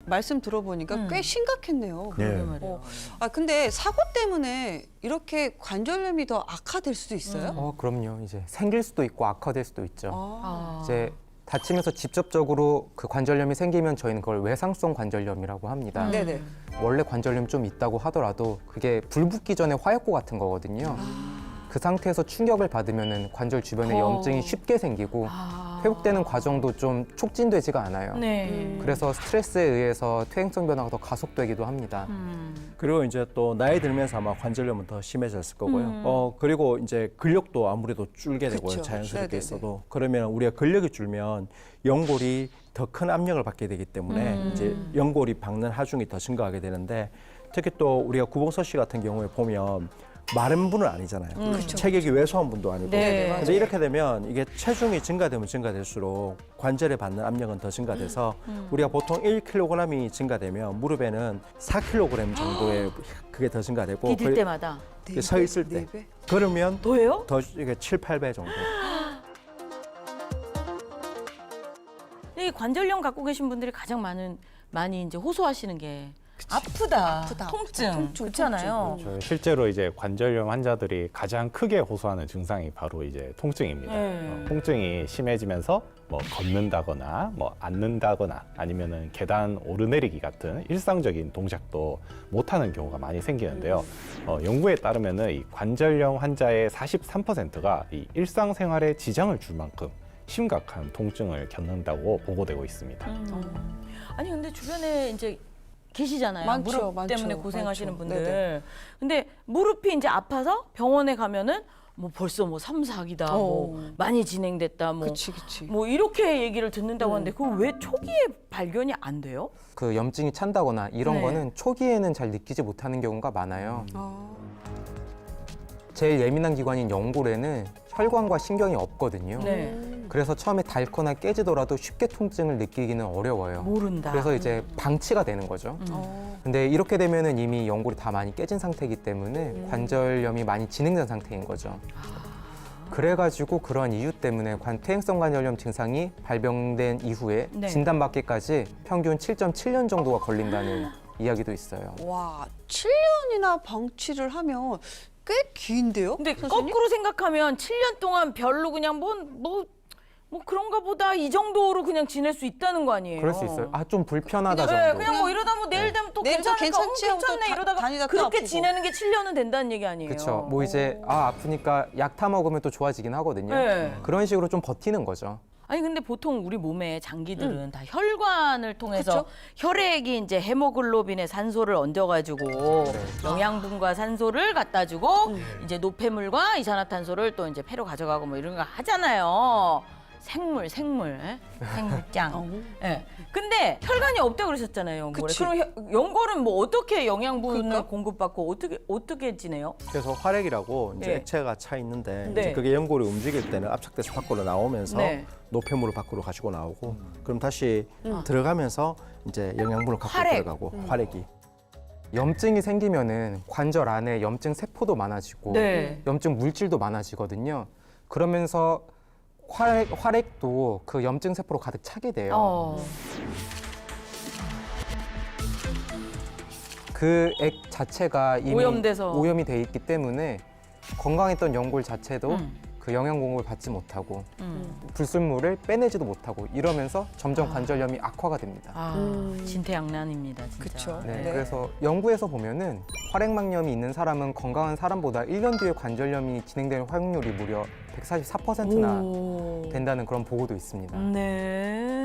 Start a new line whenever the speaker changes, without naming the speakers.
말씀 들어보니까 꽤 심각했네요.
네.
근데 사고 때문에 이렇게 관절염이 더 악화될 수도 있어요?
그럼요. 이제 생길 수도 있고 악화될 수도 있죠.
아.
이제 다치면서 직접적으로 그 관절염이 생기면 저희는 그걸 외상성 관절염이라고 합니다.
네네.
원래 관절염 좀 있다고 하더라도 그게 불 붙기 전에 화약고 같은 거거든요. 그 상태에서 충격을 받으면 관절 주변에 염증이 쉽게 생기고 회복되는 과정도 좀 촉진되지가 않아요.
네.
그래서 스트레스에 의해서 퇴행성 변화가 더 가속되기도 합니다.
그리고 이제 또 나이 들면서 아마 관절염은 더 심해졌을 거고요. 그리고 이제 근력도 아무래도 줄게 되고요.
그쵸.
자연스럽게
네네네.
있어도. 그러면 우리가 근력이 줄면 연골이 더 큰 압력을 받게 되기 때문에 이제 연골이 박는 하중이 더 증가하게 되는데 특히 또 우리가 구봉서 씨 같은 경우에 보면 마른 분은 아니잖아요. 체격이 왜소한 분도 아니고.
네.
근데 이렇게 되면 이게 체중이 증가되면 증가될수록 관절에 받는 압력은 더 증가돼서 우리가 보통 1kg이 증가되면 무릎에는 4kg 정도의 그게 더 증가되고
디딜 때마다.
서 있을 때
네 배?
그러면
더예요?
더 이게 7, 8배 정도.
이 관절염 갖고 계신 분들이 가장 많이 이제 호소하시는 게 아프다, 통증, 그렇잖아요.
실제로 이제 관절염 환자들이 가장 크게 호소하는 증상이 바로 이제 통증입니다. 통증이 심해지면서 뭐 걷는다거나 뭐 앉는다거나 아니면은 계단 오르내리기 같은 일상적인 동작도 못하는 경우가 많이 생기는데요. 연구에 따르면은 이 관절염 환자의 43%가 이 일상생활에 지장을 줄 만큼 심각한 통증을 겪는다고 보고되고 있습니다.
아니 근데 주변에 이제 계시잖아요.
많죠,
무릎
많죠,
때문에 고생하시는
많죠.
분들.
네네.
근데 무릎이 이제 아파서 병원에 가면은 뭐 벌써 뭐 3, 4기다, 뭐 많이 진행됐다, 뭐,
그치.
뭐 이렇게 얘기를 듣는다고 하는데 그거 왜 초기에 발견이 안 돼요?
그 염증이 찬다거나 이런
네.
거는 초기에는 잘 느끼지 못하는 경우가 많아요. 제일 예민한 기관인 연골에는 혈관과 신경이 없거든요.
네.
그래서 처음에 닳거나 깨지더라도 쉽게 통증을 느끼기는 어려워요.
모른다.
그래서 이제 방치가 되는 거죠. 근데 이렇게 되면은 이미 연골이 다 많이 깨진 상태이기 때문에 관절염이 많이 진행된 상태인 거죠. 그래가지고 그런 이유 때문에 퇴행성 관절염 증상이 발병된 이후에
네.
진단받기까지 평균 7.7년 정도가 걸린다는 이야기도 있어요.
와, 7년이나 방치를 하면 꽤 긴데요?
근데
선생님?
거꾸로 생각하면 7년 동안 별로 그냥 뭐 그런가 보다 이 정도로 그냥 지낼 수 있다는 거 아니에요?
그럴 수 있어요. 아, 좀 불편하다
네,
정도.
그냥 뭐 이러다 뭐 내일 되면 또
내일도
괜찮을까?
괜찮지 하고 또
괜찮네 이러다가
다니다 또
그렇게
아프고.
지내는 게 7년은 된다는 얘기 아니에요?
그렇죠. 뭐 이제 아프니까 약 타 먹으면 또 좋아지긴 하거든요.
네.
그런 식으로 좀 버티는 거죠.
아니 근데 보통 우리 몸의 장기들은 다 혈관을 통해서 혈액이 이제 헤모글로빈에 산소를 얹어가지고 영양분과 산소를 갖다 주고 이제 노폐물과 이산화탄소를 또 이제 폐로 가져가고 뭐 이런 거 하잖아요. 생물장. 예. 근데 혈관이 없다고 그러셨잖아요, 연골에.
그치.
그럼 연골은 뭐 어떻게 영양분을
그러니까?
공급받고 어떻게 지내요?
그래서 활액이라고 이제
네.
액체가 차 있는데
네.
이제 그게 연골이 움직일 때는 압착돼서 밖으로 나오면서
네.
노폐물을 밖으로 가지고 나오고 그럼 다시 들어가면서 이제 영양분을 갖고
활액.
들어가고 활액이.
염증이 생기면은 관절 안에 염증 세포도 많아지고
네.
염증 물질도 많아지거든요. 그러면서 활액도 그 염증 세포로 가득 차게 돼요. 그 액 자체가 이미
오염돼서.
오염이 돼 있기 때문에 건강했던 연골 자체도 그 영양 공급을 받지 못하고 불순물을 빼내지도 못하고 이러면서 점점 관절염이 악화가 됩니다.
진퇴양난입니다, 진짜.
그쵸.
네,
네.
그래서 연구에서 보면은 활액막염이 있는 사람은 건강한 사람보다 1년 뒤에 관절염이 진행될 확률이 무려 144%나 된다는 그런 보고도 있습니다.
네.